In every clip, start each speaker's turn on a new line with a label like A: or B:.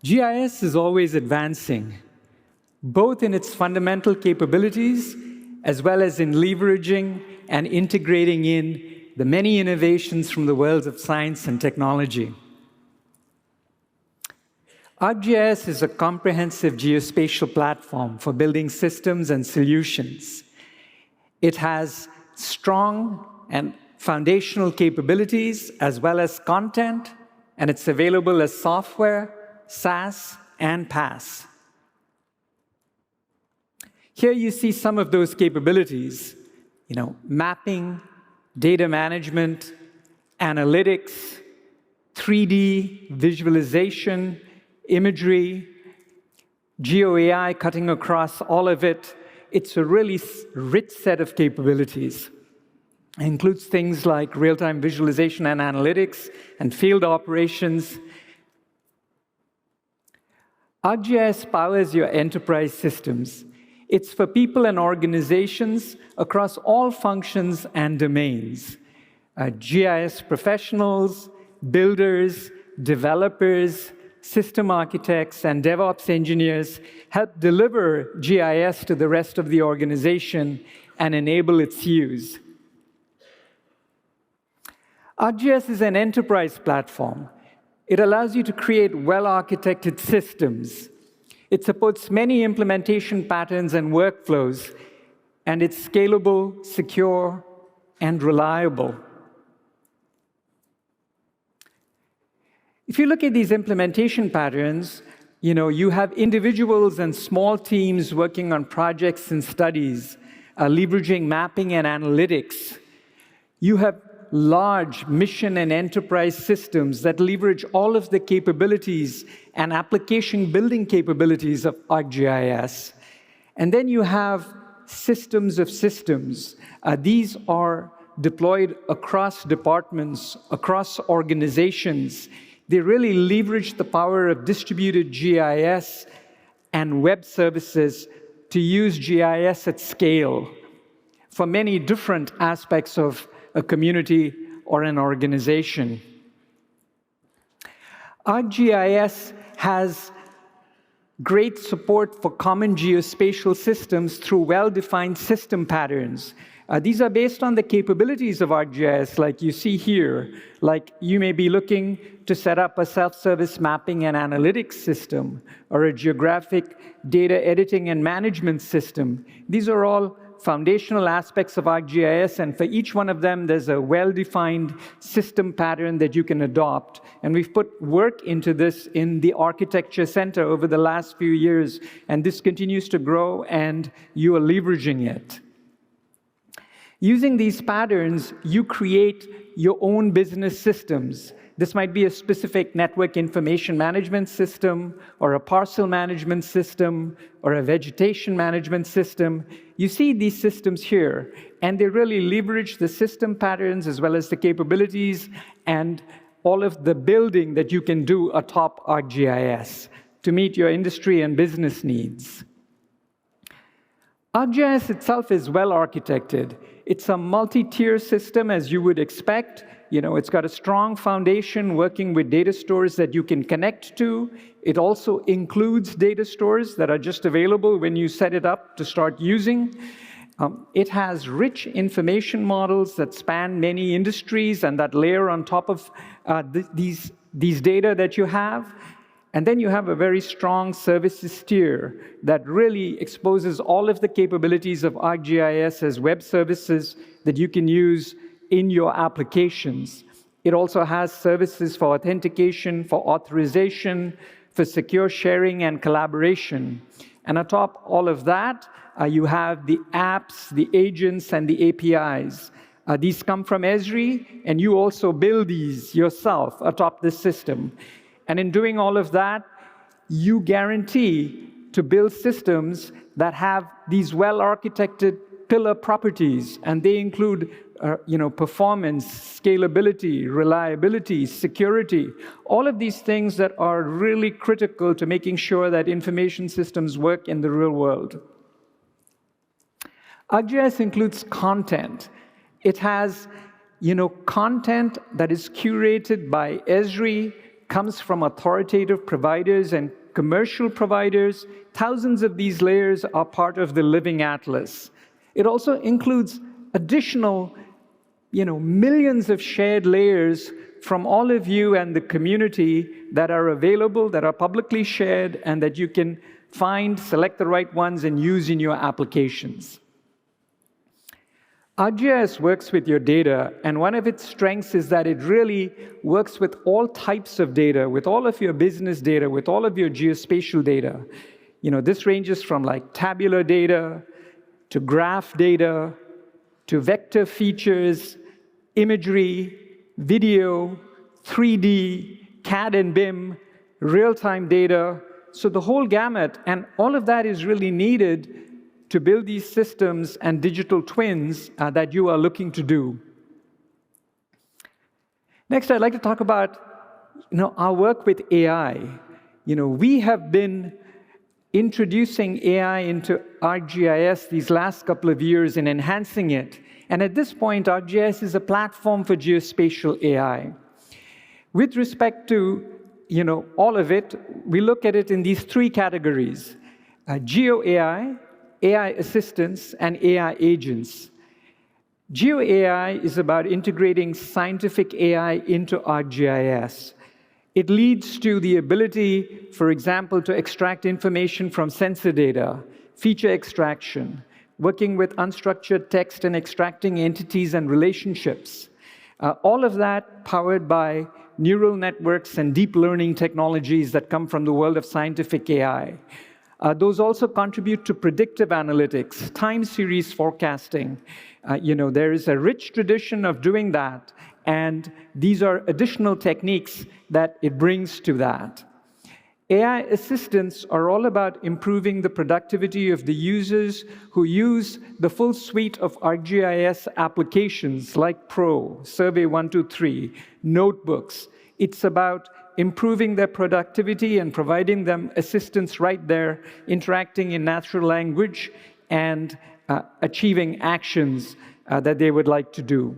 A: GIS is always advancing, both in its fundamental capabilities as well as in leveraging and integrating in the many innovations from the worlds of science and technology. ArcGIS is a comprehensive geospatial platform for building systems and solutions. It has strong and foundational capabilities as well as content, and it's available as software, SaaS, and PaaS. Here you see some of those capabilities, mapping, data management, analytics, 3D visualization, imagery, GeoAI cutting across all of it. It's a really rich set of capabilities. It includes things like real-time visualization and analytics and field operations. ArcGIS powers your enterprise systems. It's for people and organizations across all functions and domains. GIS professionals, builders, developers, system architects, and DevOps engineers help deliver GIS to the rest of the organization and enable its use. ArcGIS is an enterprise platform. It allows you to create well-architected systems. It supports many implementation patterns and workflows, and it's scalable, secure, and reliable. If you look at these implementation patterns, you have individuals and small teams working on projects and studies, leveraging mapping and analytics. You have large mission and enterprise systems that leverage all of the capabilities and application building capabilities of ArcGIS. And then you have systems of systems. These are deployed across departments, across organizations. They really leverage the power of distributed GIS and web services to use GIS at scale for many different aspects of a community or an organization. ArcGIS has great support for common geospatial systems through well-defined system patterns. These are based on the capabilities of ArcGIS, like you see here. Like you may be looking to set up a self-service mapping and analytics system, or a geographic data editing and management system. These are all foundational aspects of ArcGIS, and for each one of them, there's a well-defined system pattern that you can adopt. And we've put work into this in the Architecture Center over the last few years, and this continues to grow, and you are leveraging it. Using these patterns, you create your own business systems. This might be a specific network information management system, or a parcel management system, or a vegetation management system. You see these systems here, and they really leverage the system patterns as well as the capabilities and all of the building that you can do atop ArcGIS to meet your industry and business needs. ArcGIS itself is well architected. It's a multi-tier system, as you would expect. It's got a strong foundation working with data stores that you can connect to. It also includes data stores that are just available when you set it up to start using. It has rich information models that span many industries and that layer on top of these data that you have. And then you have a very strong services tier that really exposes all of the capabilities of ArcGIS as web services that you can use in your applications. It also has services for authentication, for authorization, for secure sharing and collaboration. And atop all of that, you have the apps, the agents, and the APIs. These come from Esri, and you also build these yourself atop this system. And in doing all of that, you guarantee to build systems that have these well-architected pillar properties, and they include performance, scalability, reliability, security, all of these things that are really critical to making sure that information systems work in the real world. ArcGIS includes content. It has content that is curated by Esri comes from authoritative providers and commercial providers. Thousands of these layers are part of the living atlas. It also includes additional, millions of shared layers from all of you and the community that are available, that are publicly shared, and that you can find, select the right ones, and use in your applications. ArcGIS works with your data, and one of its strengths is that it really works with all types of data, with all of your business data, with all of your geospatial data. This ranges from like tabular data, to graph data, to vector features, imagery, video, 3D, CAD and BIM, real-time data. So the whole gamut, and all of that is really needed to build these systems and digital twins that you are looking to do. Next, I'd like to talk about our work with AI. We have been introducing AI into ArcGIS these last couple of years and enhancing it. And at this point, ArcGIS is a platform for geospatial AI. With respect to all of it, we look at it in these three categories: Geo AI, AI assistants, and AI agents. Geo AI is about integrating scientific AI into ArcGIS. It leads to the ability, for example, to extract information from sensor data, feature extraction, working with unstructured text and extracting entities and relationships. All of that powered by neural networks and deep learning technologies that come from the world of scientific AI. Those also contribute to predictive analytics, time series forecasting. There is a rich tradition of doing that, and these are additional techniques that it brings to that. AI assistants are all about improving the productivity of the users who use the full suite of ArcGIS applications like Pro, Survey 123, Notebooks. It's about improving their productivity and providing them assistance right there, interacting in natural language, and achieving actions that they would like to do.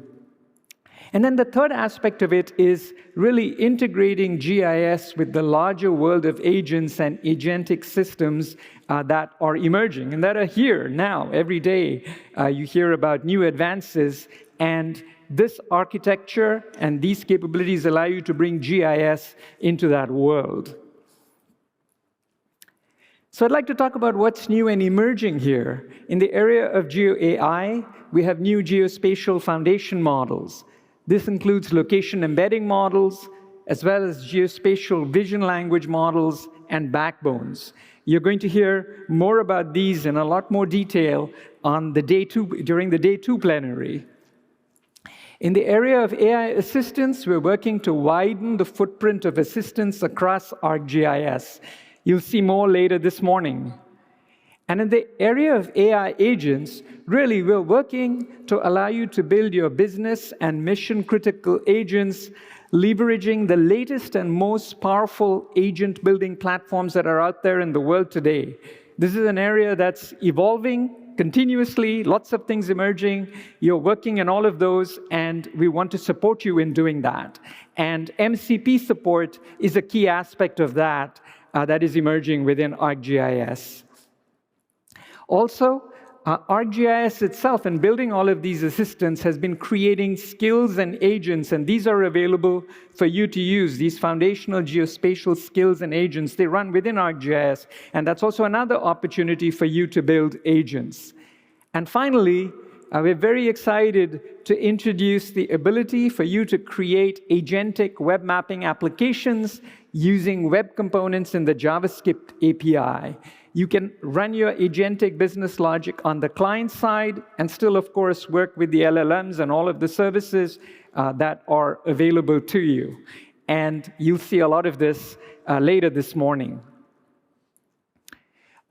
A: And then the third aspect of it is really integrating GIS with the larger world of agents and agentic systems that are emerging and that are here now. Every day you hear about new advances, and this architecture and these capabilities allow you to bring GIS into that world. So I'd like to talk about what's new and emerging here. In the area of Geo AI, we have new geospatial foundation models. This includes location embedding models, as well as geospatial vision language models and backbones. You're going to hear more about these in a lot more detail on during the day 2 plenary. In the area of AI assistance, we're working to widen the footprint of assistance across ArcGIS. You'll see more later this morning. And in the area of AI agents, really, we're working to allow you to build your business and mission-critical agents, leveraging the latest and most powerful agent-building platforms that are out there in the world today. This is an area that's evolving continuously, lots of things emerging. You're working in all of those, and we want to support you in doing that. And MCP support is a key aspect of that that is emerging within ArcGIS. Also, ArcGIS itself, in building all of these assistants, has been creating skills and agents, and these are available for you to use. These foundational geospatial skills and agents, they run within ArcGIS, and that's also another opportunity for you to build agents. And finally, we're very excited to introduce the ability for you to create agentic web mapping applications using web components in the JavaScript API. You can run your agentic business logic on the client side and still, of course, work with the LLMs and all of the services that are available to you. And you'll see a lot of this later this morning.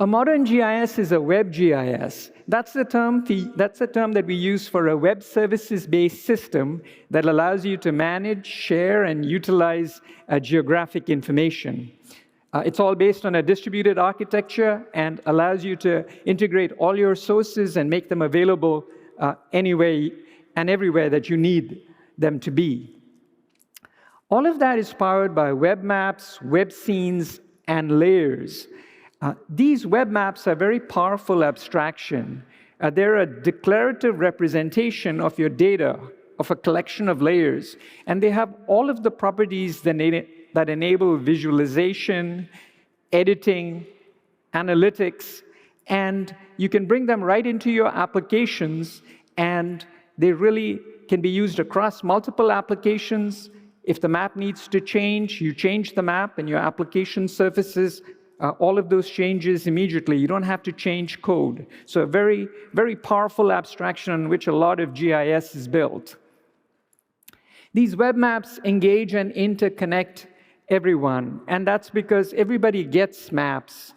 A: A modern GIS is a Web GIS. That's the term that we use for a web services-based system that allows you to manage, share, and utilize geographic information. It's all based on a distributed architecture and allows you to integrate all your sources and make them available anyway and everywhere that you need them to be. All of that is powered by web maps, web scenes, and layers. These web maps are very powerful abstraction. They're a declarative representation of your data, of a collection of layers, and they have all of the properties that enable visualization, editing, analytics, and you can bring them right into your applications, and they really can be used across multiple applications. If the map needs to change, you change the map, and your application surfaces all of those changes immediately. You don't have to change code. So a very, very powerful abstraction on which a lot of GIS is built. These web maps engage and interconnect everyone, and that's because everybody gets maps.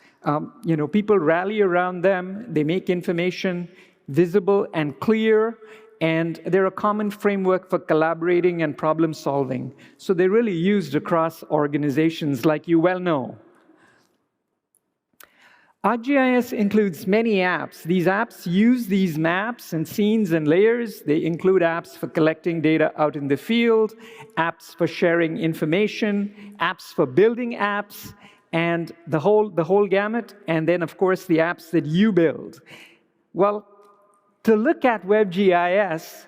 A: People rally around them. They make information visible and clear, and they're a common framework for collaborating and problem solving. So they're really used across organizations, like you well know. ArcGIS includes many apps. These apps use these maps and scenes and layers. They include apps for collecting data out in the field, apps for sharing information, apps for building apps, and the whole gamut, and then, of course, the apps that you build. Well, to look at Web GIS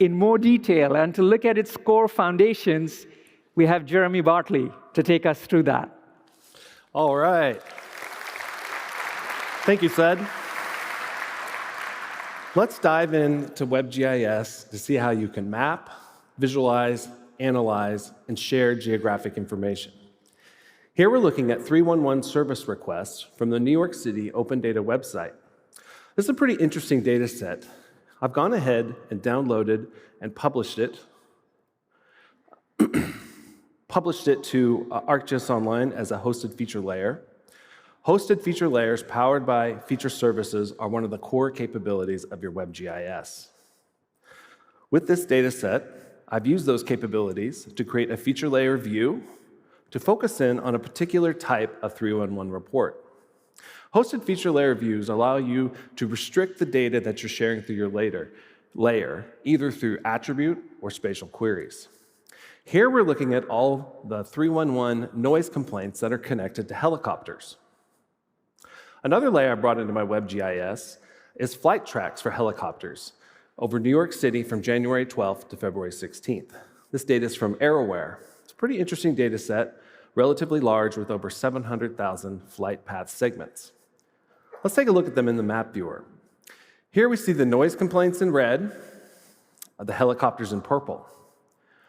A: in more detail and to look at its core foundations, we have Jeremy Bartley to take us through that.
B: All right. Thank you, Sud. Let's dive into Web GIS to see how you can map, visualize, analyze, and share geographic information. Here we're looking at 311 service requests from the New York City Open Data website. This is a pretty interesting data set. I've gone ahead and downloaded and published it to ArcGIS Online as a hosted feature layer. Hosted feature layers powered by feature services are one of the core capabilities of your Web GIS. With this data set, I've used those capabilities to create a feature layer view to focus in on a particular type of 311 report. Hosted feature layer views allow you to restrict the data that you're sharing through your layer, either through attribute or spatial queries. Here we're looking at all the 311 noise complaints that are connected to helicopters. Another layer I brought into my Web GIS is flight tracks for helicopters over New York City from January 12th to February 16th. This data is from ArrowWare. It's a pretty interesting data set, relatively large with over 700,000 flight path segments. Let's take a look at them in the map viewer. Here we see the noise complaints in red, the helicopters in purple.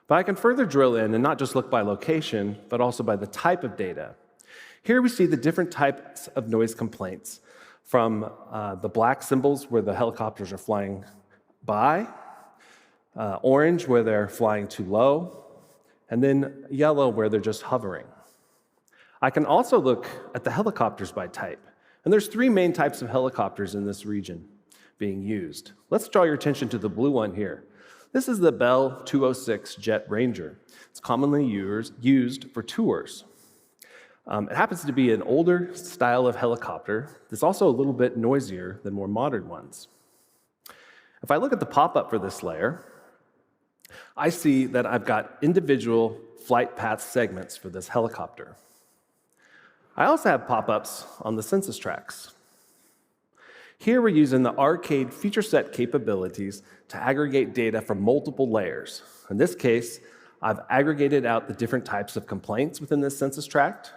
B: But I can further drill in and not just look by location, but also by the type of data. Here we see the different types of noise complaints, from the black symbols where the helicopters are flying by, orange where they're flying too low, and then yellow where they're just hovering. I can also look at the helicopters by type. And there's three main types of helicopters in this region being used. Let's draw your attention to the blue one here. This is the Bell 206 Jet Ranger. It's commonly used for tours. It happens to be an older style of helicopter that's also a little bit noisier than more modern ones. If I look at the pop-up for this layer, I see that I've got individual flight path segments for this helicopter. I also have pop-ups on the census tracts. Here we're using the Arcade feature set capabilities to aggregate data from multiple layers. In this case, I've aggregated out the different types of complaints within this census tract,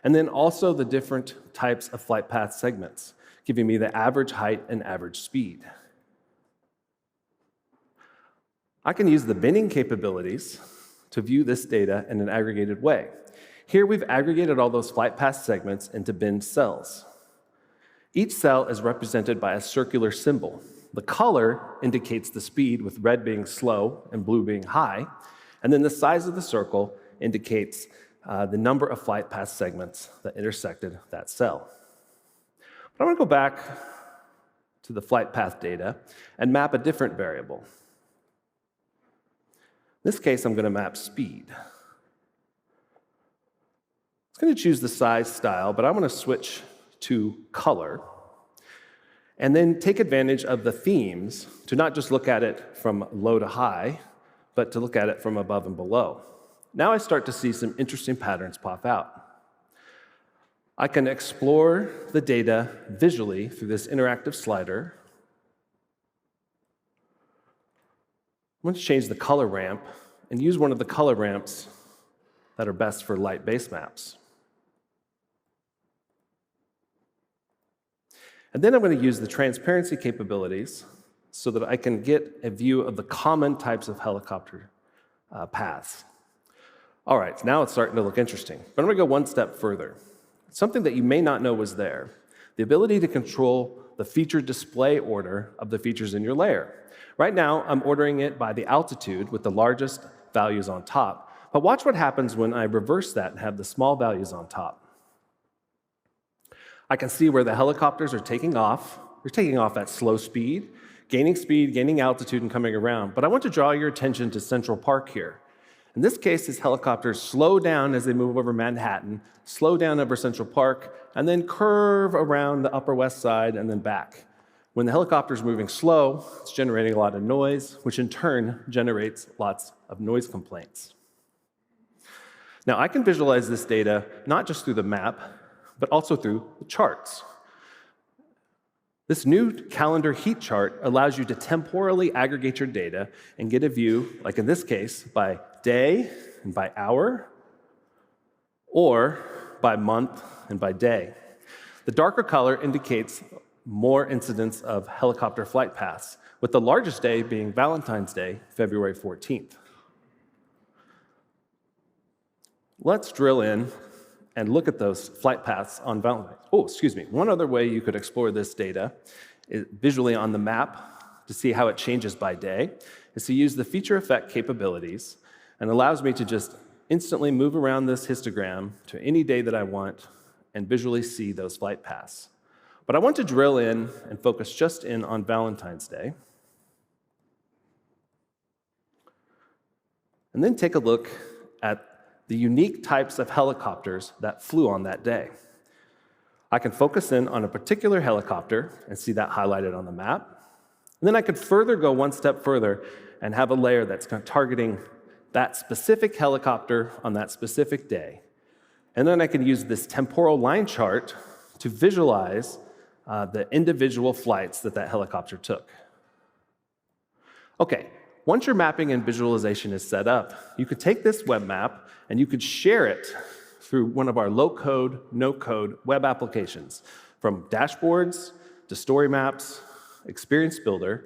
B: and then also the different types of flight path segments, giving me the average height and average speed. I can use the binning capabilities to view this data in an aggregated way. Here we've aggregated all those flight path segments into binned cells. Each cell is represented by a circular symbol. The color indicates the speed, with red being slow and blue being high, and then the size of the circle indicates the number of flight path segments that intersected that cell. But I want to go back to the flight path data and map a different variable. In this case, I'm going to map speed. I'm going to choose the size style, but I'm going to switch to color, and then take advantage of the themes to not just look at it from low to high, but to look at it from above and below. now I start to see some interesting patterns pop out. I can explore the data visually through this interactive slider. I'm going to change the color ramp and use one of the color ramps that are best for light base maps. And then I'm going to use the transparency capabilities so that I can get a view of the common types of helicopter paths. All right, now it's starting to look interesting, but I'm going to go one step further. Something that you may not know was there, the ability to control the feature display order of the features in your layer. Right now, I'm ordering it by the altitude with the largest values on top, but watch what happens when I reverse that and have the small values on top. I can see where the helicopters are taking off. They're taking off at slow speed, gaining altitude, and coming around. But I want to draw your attention to Central Park here. In this case, these helicopters slow down as they move over Manhattan, slow down over Central Park, and then curve around the Upper West Side and then back. When the helicopter's moving slow, it's generating a lot of noise, which in turn generates lots of noise complaints. Now, I can visualize this data not just through the map, but also through the charts. This new calendar heat chart allows you to temporally aggregate your data and get a view, like in this case, by day and by hour, or by month and by day. The darker color indicates more incidents of helicopter flight paths, with the largest day being Valentine's Day, February 14th. Let's drill in and look at those flight paths on Valentine's. Oh, excuse me. One other way you could explore this data is visually on the map to see how it changes by day is to use the feature effect capabilities, and allows me to just instantly move around this histogram to any day that I want and visually see those flight paths. But I want to drill in and focus just in on Valentine's Day. And then take a look at the unique types of helicopters that flew on that day. I can focus in on a particular helicopter and see that highlighted on the map. And then I could further go one step further and have a layer that's kind of targeting that specific helicopter on that specific day. And then I can use this temporal line chart to visualize the individual flights that helicopter took. Okay, once your mapping and visualization is set up, you could take this web map and you could share it through one of our low-code, no-code web applications, from dashboards to story maps, experience builder,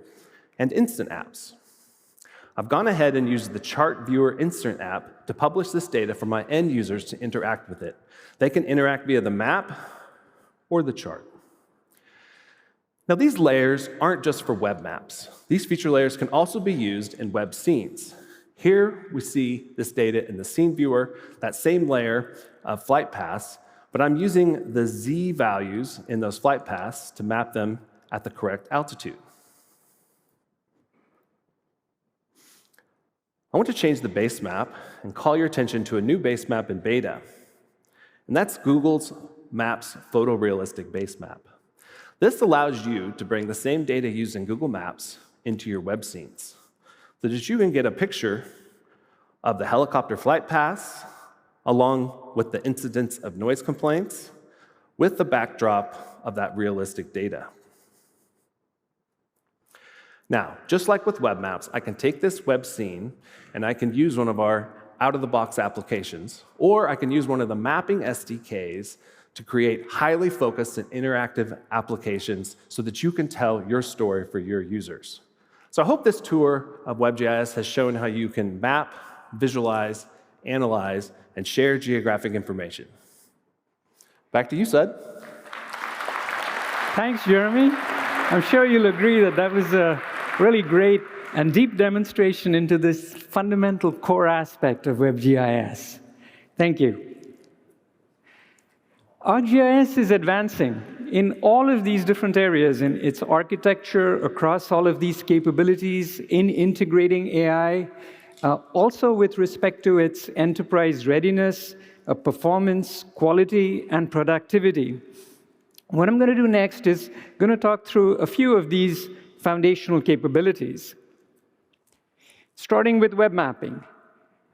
B: and instant apps. I've gone ahead and used the Chart Viewer Instant app to publish this data for my end users to interact with it. They can interact via the map or the chart. Now, these layers aren't just for web maps. These feature layers can also be used in web scenes. Here, we see this data in the scene viewer, that same layer of flight paths, but I'm using the Z values in those flight paths to map them at the correct altitude. I want to change the base map and call your attention to a new base map in beta, and that's Google's Maps photorealistic base map. This allows you to bring the same data used in Google Maps into your web scenes, so that you can get a picture of the helicopter flight paths, along with the incidence of noise complaints, with the backdrop of that realistic data. Now, just like with web maps, I can take this web scene and I can use one of our out-of-the-box applications, or I can use one of the mapping SDKs to create highly focused and interactive applications so that you can tell your story for your users. So I hope this tour of WebGIS has shown how you can map, visualize, analyze, and share geographic information. Back to you, Sud.
A: Thanks, Jeremy. I'm sure you'll agree that that was a really great and deep demonstration into this fundamental core aspect of WebGIS. Thank you. ArcGIS is advancing in all of these different areas, in its architecture, across all of these capabilities, in integrating AI, also with respect to its enterprise readiness, performance, quality, and productivity. What I'm going to do next is going to talk through a few of these foundational capabilities. Starting with web mapping.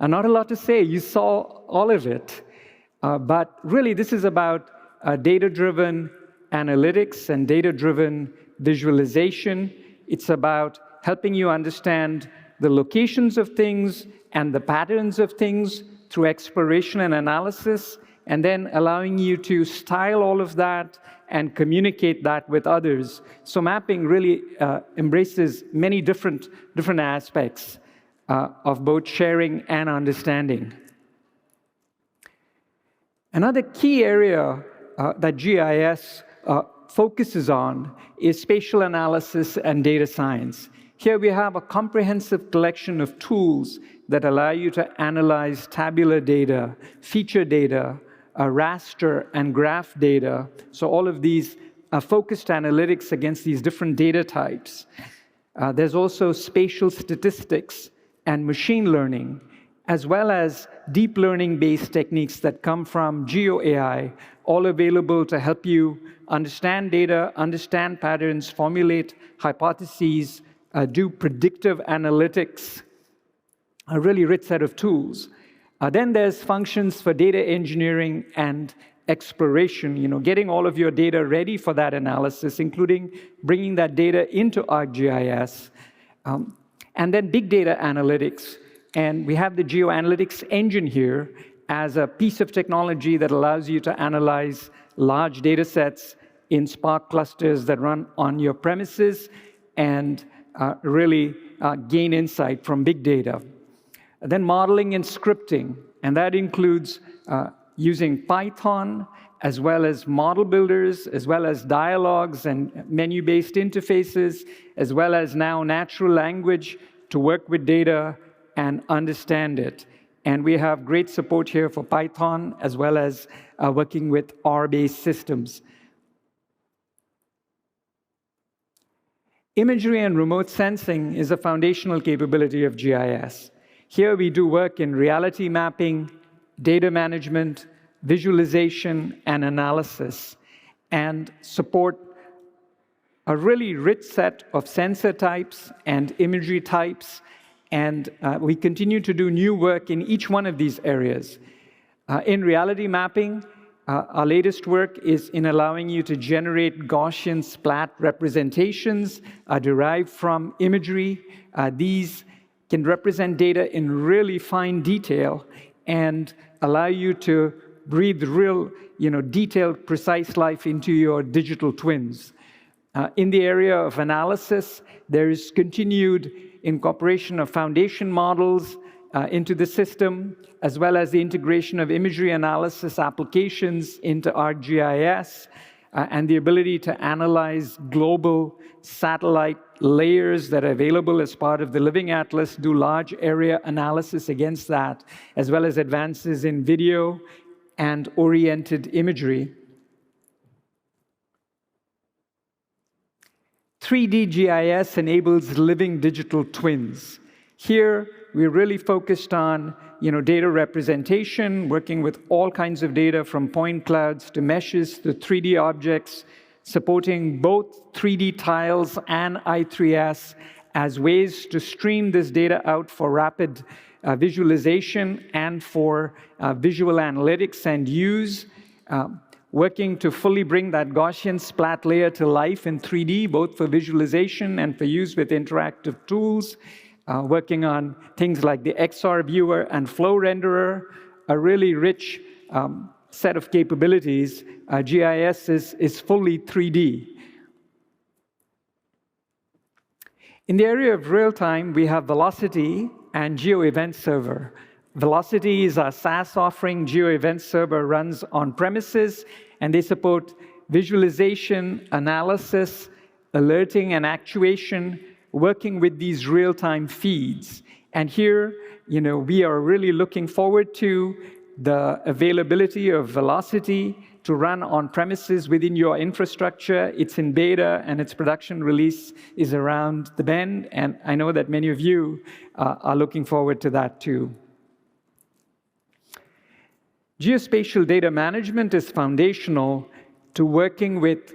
A: Not a lot to say. You saw all of it. But really, this is about data-driven analytics and data-driven visualization. It's about helping you understand the locations of things and the patterns of things through exploration and analysis, and then allowing you to style all of that and communicate that with others. So mapping really embraces many different aspects of both sharing and understanding. Another key area that GIS focuses on is spatial analysis and data science. Here we have a comprehensive collection of tools that allow you to analyze tabular data, feature data, raster and graph data. So all of these are focused analytics against these different data types. There's also spatial statistics and machine learning, as well as deep learning-based techniques that come from GeoAI, all available to help you understand data, understand patterns, formulate hypotheses, do predictive analytics, a really rich set of tools. Then there's functions for data engineering and exploration, getting all of your data ready for that analysis, including bringing that data into ArcGIS. And then big data analytics. And we have the geoanalytics engine here as a piece of technology that allows you to analyze large data sets in Spark clusters that run on your premises and really gain insight from big data. Then modeling and scripting, and that includes using Python, as well as model builders, as well as dialogues and menu-based interfaces, as well as now natural language to work with data and understand it. And we have great support here for Python, as well as working with R-based systems. Imagery and remote sensing is a foundational capability of GIS. Here we do work in reality mapping, data management, visualization, and analysis, and support a really rich set of sensor types and imagery types, and we continue to do new work in each one of these areas. In reality mapping, our latest work is in allowing you to generate Gaussian splat representations derived from imagery. These can represent data in really fine detail and allow you to breathe real, detailed, precise life into your digital twins. In the area of analysis, there is continued incorporation of foundation models into the system, as well as the integration of imagery analysis applications into ArcGIS, and the ability to analyze global satellite layers that are available as part of the Living Atlas, do large area analysis against that, as well as advances in video and oriented imagery. 3D GIS enables living digital twins. Here, we're really focused on data representation, working with all kinds of data from point clouds to meshes to 3D objects, supporting both 3D tiles and I3S as ways to stream this data out for rapid visualization and for visual analytics and use. Working to fully bring that Gaussian splat layer to life in 3D, both for visualization and for use with interactive tools. Working on things like the XR viewer and flow renderer, a really rich set of capabilities. GIS is fully 3D. In the area of real-time, we have Velocity and Geo Event Server. Velocity is our SaaS offering. Geo Event Server runs on premises, and they support visualization, analysis, alerting, and actuation, working with these real-time feeds. And here, we are really looking forward to the availability of Velocity to run on premises within your infrastructure. It's in beta, and its production release is around the bend, and I know that many of you are looking forward to that too. Geospatial data management is foundational to working with,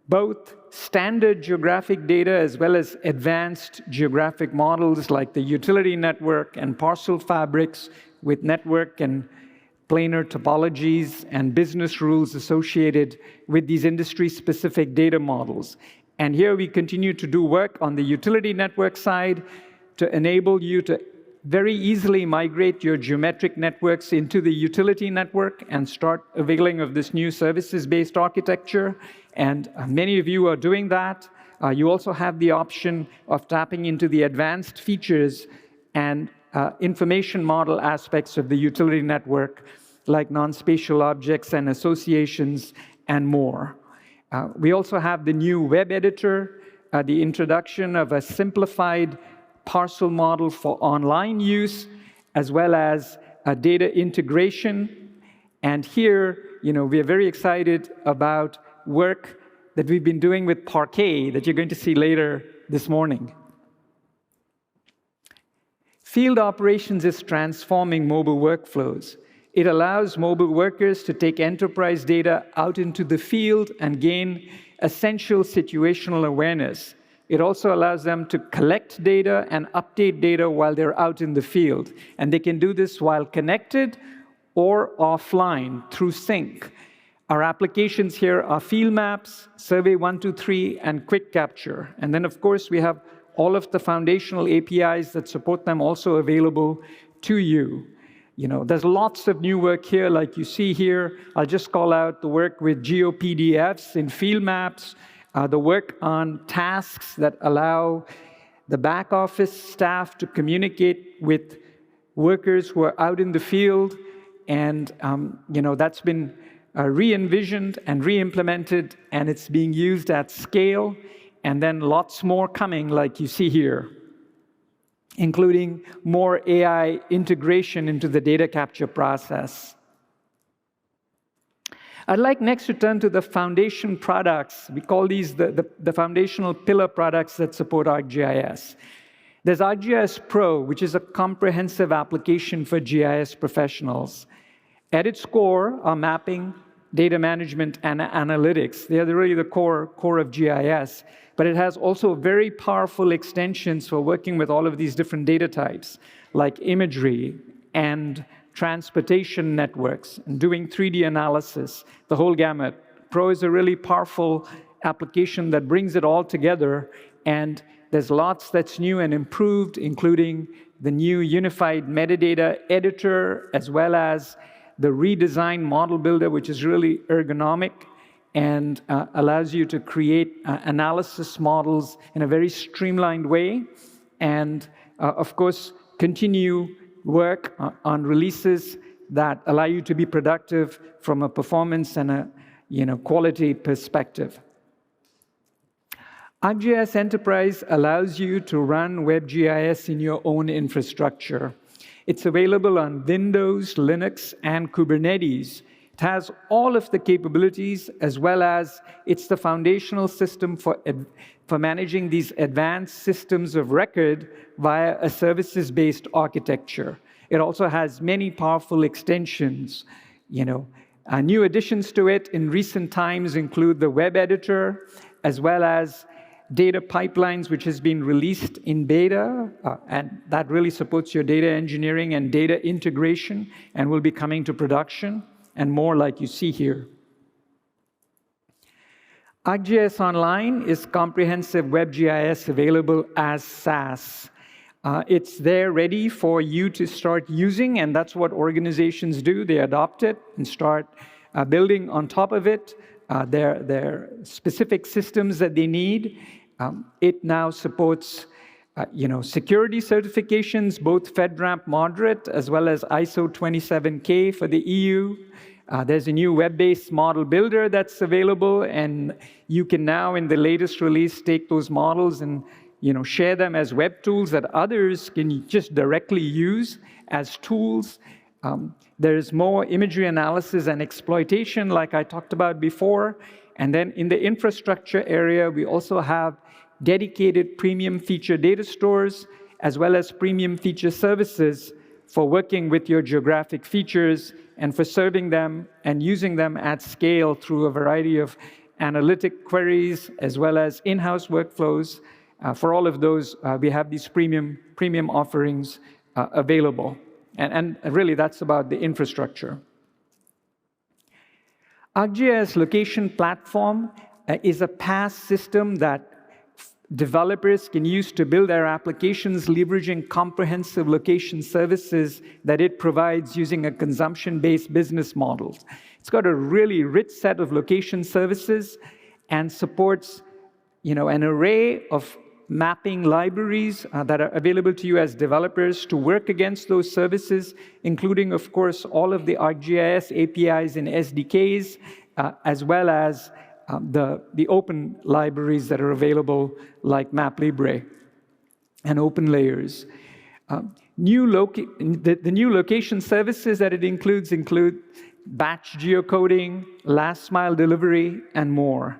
A: both standard geographic data as well as advanced geographic models like the utility network and parcel fabrics with network and planar topologies and business rules associated with these industry-specific data models. And here we continue to do work on the utility network side to enable you to very easily migrate your geometric networks into the utility network and start availing of this new services-based architecture. And many of you are doing that. You also have the option of tapping into the advanced features and information model aspects of the utility network, like non-spatial objects and associations and more. We also have the new web editor, the introduction of a simplified parcel model for online use, as well as data integration. And here, we are very excited about work that we've been doing with Parquet that you're going to see later this morning. Field operations is transforming mobile workflows. It allows mobile workers to take enterprise data out into the field and gain essential situational awareness. It also allows them to collect data and update data while they're out in the field. And they can do this while connected or offline through sync. Our applications here are field maps, Survey 123, and Quick Capture. And then, of course, we have all of the foundational APIs that support them also available to you. There's lots of new work here, like you see here. I'll just call out the work with GeoPDFs in field maps, the work on tasks that allow the back office staff to communicate with workers who are out in the field. And that's been re-envisioned and re-implemented, and it's being used at scale. And then lots more coming, like you see here, including more AI integration into the data capture process. I'd like next to turn to the foundation products. We call these the foundational pillar products that support ArcGIS. There's ArcGIS Pro, which is a comprehensive application for GIS professionals. At its core are mapping, data management, and analytics. They are really the core of GIS. But it has also very powerful extensions for working with all of these different data types, like imagery and transportation networks, and doing 3D analysis, the whole gamut. Pro is a really powerful application that brings it all together, and there's lots that's new and improved, including the new unified metadata editor, as well as the redesigned model builder, which is really ergonomic and allows you to create analysis models in a very streamlined way, and of course, continue work on releases that allow you to be productive from a performance and a quality perspective. ArcGIS Enterprise allows you to run Web GIS in your own infrastructure. It's available on Windows, Linux, and Kubernetes. It has all of the capabilities, as well as it's the foundational system for managing these advanced systems of record via a services-based architecture. It also has many powerful extensions. New additions to it in recent times include the web editor, as well as data pipelines, which has been released in beta, and that really supports your data engineering and data integration, and will be coming to production, and more like you see here. ArcGIS Online is comprehensive Web GIS available as SaaS. It's there ready for you to start using, and that's what organizations do. They adopt it and start building on top of it their specific systems that they need. It now supports security certifications, both FedRAMP Moderate as well as ISO 27K for the EU. There's a new web-based model builder that's available, and you can now, in the latest release, take those models and share them as web tools that others can just directly use as tools. There's more imagery analysis and exploitation, like I talked about before. And then in the infrastructure area, we also have dedicated premium feature data stores, as well as premium feature services for working with your geographic features and for serving them and using them at scale through a variety of analytic queries, as well as in-house workflows. For all of those, we have these premium offerings available. And really, that's about the infrastructure. ArcGIS Location Platform is a PaaS system that developers can use to build their applications leveraging comprehensive location services that it provides using a consumption-based business model. It's got a really rich set of location services and supports, an array of mapping libraries that are available to you as developers to work against those services, including, of course, all of the ArcGIS APIs and SDKs, as well as the open libraries that are available, like MapLibre and OpenLayers. The new location services that it include batch geocoding, last mile delivery, and more.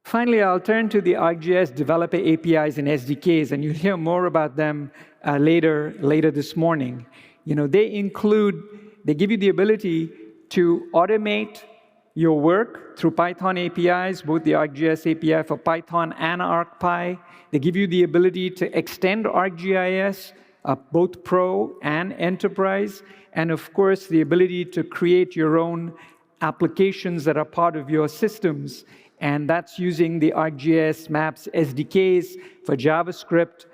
A: Finally, I'll turn to the ArcGIS developer APIs and SDKs, and you'll hear more about them later this morning. They give you the ability to automate your work through Python APIs, both the ArcGIS API for Python and ArcPy. They give you the ability to extend ArcGIS, both Pro and Enterprise, and of course, the ability to create your own applications that are part of your systems. And that's using the ArcGIS Maps SDKs for JavaScript,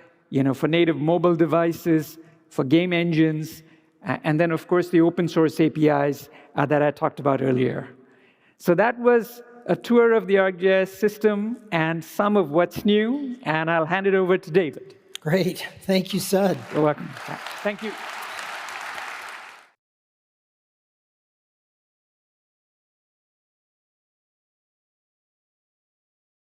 A: for native mobile devices, for game engines, and then, of course, the open source APIs that I talked about earlier. So that was a tour of the ArcGIS system and some of what's new, and I'll hand it over to David.
C: Great. Thank you, Sud.
A: You're welcome. Thank you.